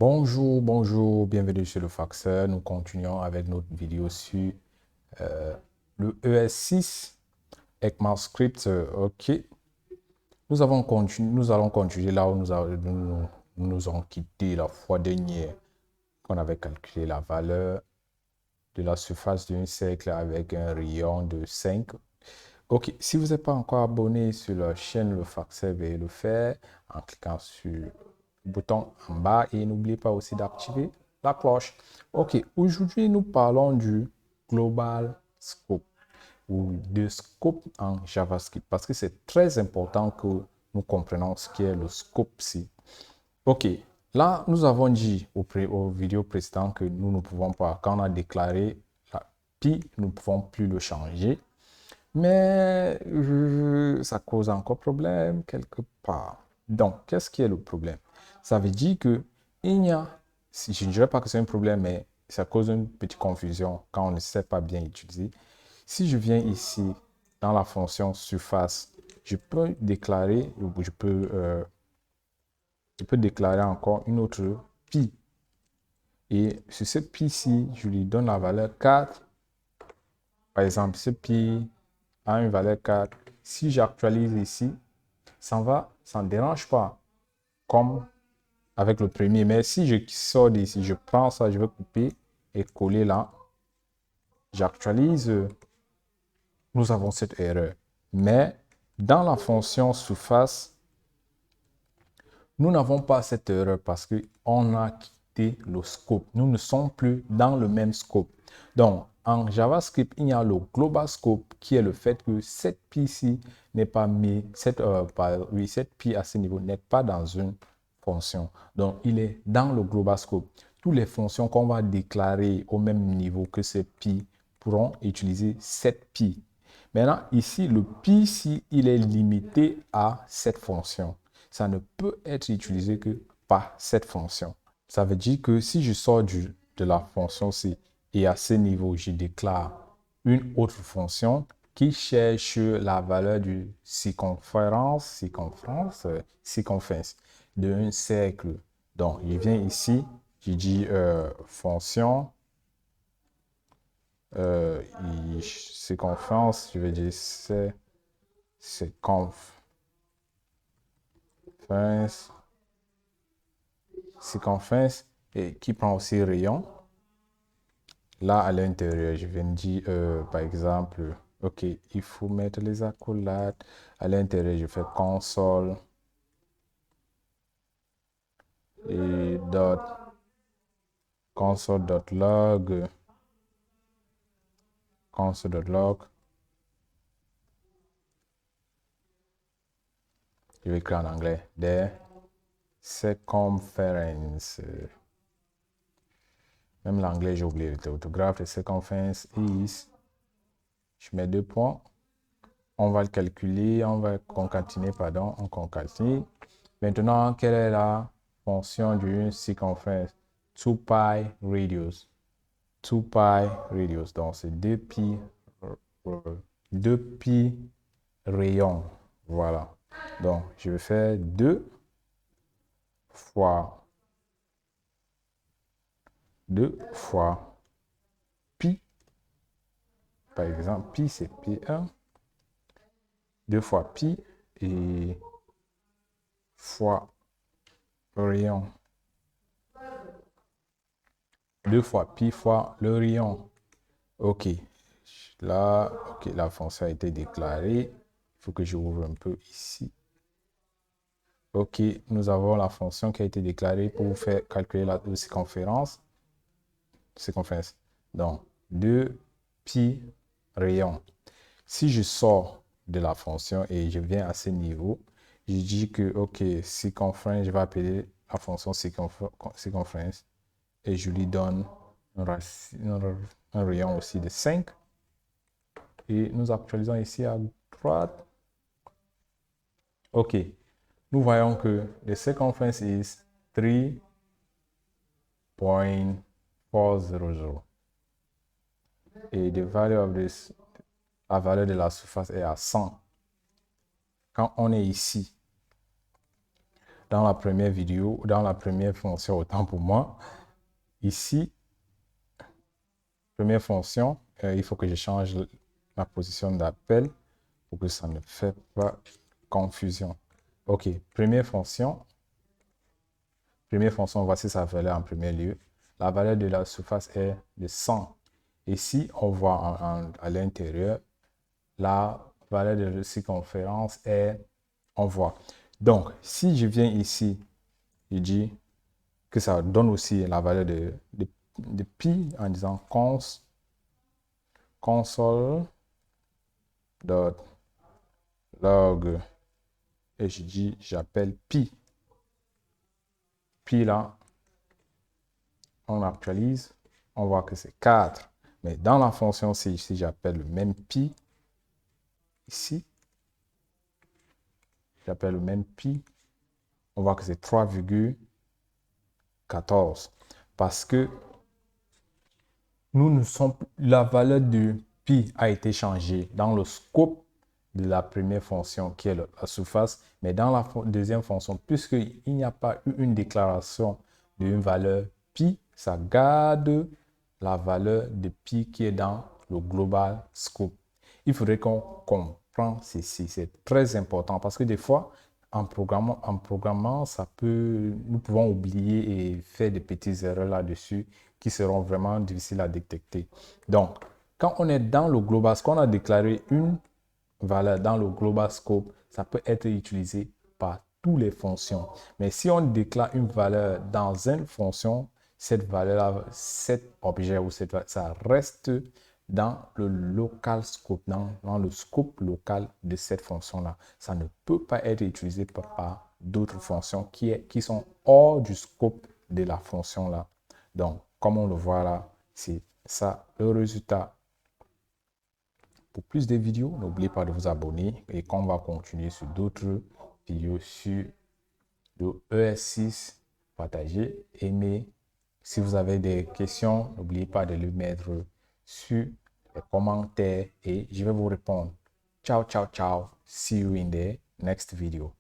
Bonjour, bienvenue sur le Faxeur. Nous continuons avec notre vidéo sur euh, le ES6 ECMAScript. OK. Nous allons continuer là où nous nous avons quitté la fois dernière, qu'on avait calculé la valeur de la surface d'un cercle avec un rayon de 5. OK. Si vous n'êtes pas encore abonné sur la chaîne Le Faxeur, veuillez le faire en cliquant sur le bouton en bas et n'oubliez pas aussi d'activer la cloche. OK. Aujourd'hui, nous parlons du Global Scope ou de scope en JavaScript parce que c'est très important que nous comprenions ce qu'est le scope-ci. OK. Là, nous avons dit aux vidéos précédentes que nous ne pouvons pas, quand on a déclaré la pi, nous ne pouvons plus le changer. Mais ça cause encore problème quelque part. Donc, qu'est-ce qui est le problème? Ça veut dire que il n'y a, je ne dirais pas que c'est un problème, mais ça cause une petite confusion quand on ne sait pas bien utiliser. Si je viens ici dans la fonction surface, je peux déclarer, je peux déclarer encore une autre pi. Et sur ce pi-ci, je lui donne la valeur 4. Par exemple, ce pi a une valeur 4. Si j'actualise ici, ça ne dérange pas, comme avec le premier. Mais si je sors d'ici, je prends ça, je vais couper et coller là. J'actualise, nous avons cette erreur. Mais dans la fonction surface, nous n'avons pas cette erreur parce qu'on a quitté le scope. Nous ne sommes plus dans le même scope. Donc, en JavaScript, il y a le global scope qui est le fait que cette pi-ci n'est pas mis, cette pi à ce niveau n'est pas dans une fonction. Donc, il est dans le global scope. Toutes les fonctions qu'on va déclarer au même niveau que cette pi pourront utiliser cette pi. Maintenant, ici, le pi, si il est limité à cette fonction, ça ne peut être utilisé que par cette fonction. Ça veut dire que si je sors de la fonction C et à ce niveau, je déclare une autre fonction qui cherche la valeur du circonférence d'un cercle. Donc, je viens ici, je dis fonction circonférence, je vais dire c'est conf circonférence et qui prend aussi rayon. Là, à l'intérieur, je viens de dire, par exemple, OK, il faut mettre les accolades. À l'intérieur, je fais console et console.log, console.log. Je vais écrire en anglais. There, circumference. Même l'anglais, j'ai oublié l'orthographe. The circumference is. Je mets deux points. On va le calculer, on va concatiner, pardon, on concatine. Maintenant, quelle est la fonction d'une circonférence? 2pi radius. 2pi radius. Donc, c'est 2pi rayons. Voilà. Donc, je vais faire 2 fois 2 fois pi. Par exemple, pi, c'est pi1. 2 fois pi et fois rayon. 2 fois pi fois le rayon. OK. Là, OK, la fonction a été déclarée. Il faut que je ouvre un peu ici. OK, nous avons la fonction qui a été déclarée pour faire calculer la circonférence. Donc, 2 pi rayon. Si je sors de la fonction et je viens à ce niveau, je dis que, OK, circonférence, je vais appeler la fonction circonférence et je lui donne un rayon aussi de 5. Et nous actualisons ici à droite. OK. Nous voyons que the circumference is 3.400. Et the value of this, la valeur de la surface est à 100. Quand on est ici, dans la première vidéo, dans la première fonction, autant pour moi. Ici, première fonction, il faut que je change ma position d'appel pour que ça ne fait pas confusion. OK, première fonction, voici sa valeur en premier lieu. La valeur de la surface est de 100. Ici, on voit à l'intérieur, la valeur de circonférence est, on voit. Donc, si je viens ici, je dis que ça donne aussi la valeur de pi en disant console.log et je dis, j'appelle pi. Pi là, on actualise, on voit que c'est 4. Mais dans la fonction, si j'appelle le même pi, ici, j'appelle le même pi, on voit que c'est 3,14. Parce que nous ne sommes, la valeur de pi a été changée dans le scope de la première fonction qui est la surface, mais dans la deuxième fonction, puisqu'il n'y a pas eu une déclaration d'une valeur pi, ça garde la valeur de pi qui est dans le global scope. Il faudrait qu'on comprenne ceci, c'est très important parce que des fois, en programmant, nous pouvons oublier et faire des petites erreurs là-dessus qui seront vraiment difficiles à détecter. Donc, quand on est dans le global scope, on a déclaré une valeur dans le global scope, ça peut être utilisé par toutes les fonctions. Mais si on déclare une valeur dans une fonction, cette valeur, cet objet ou cette valeur, ça reste dans le local scope, dans le scope local de cette fonction-là. Ça ne peut pas être utilisé par d'autres fonctions qui sont hors du scope de la fonction-là. Donc, comme on le voit là, c'est ça le résultat. Pour plus de vidéos, n'oubliez pas de vous abonner et qu'on va continuer sur d'autres vidéos sur le ES6. Partagez, aimez. Si vous avez des questions, n'oubliez pas de les mettre sur les commentaires et je vais vous répondre. Ciao, ciao, ciao. See you in the next video.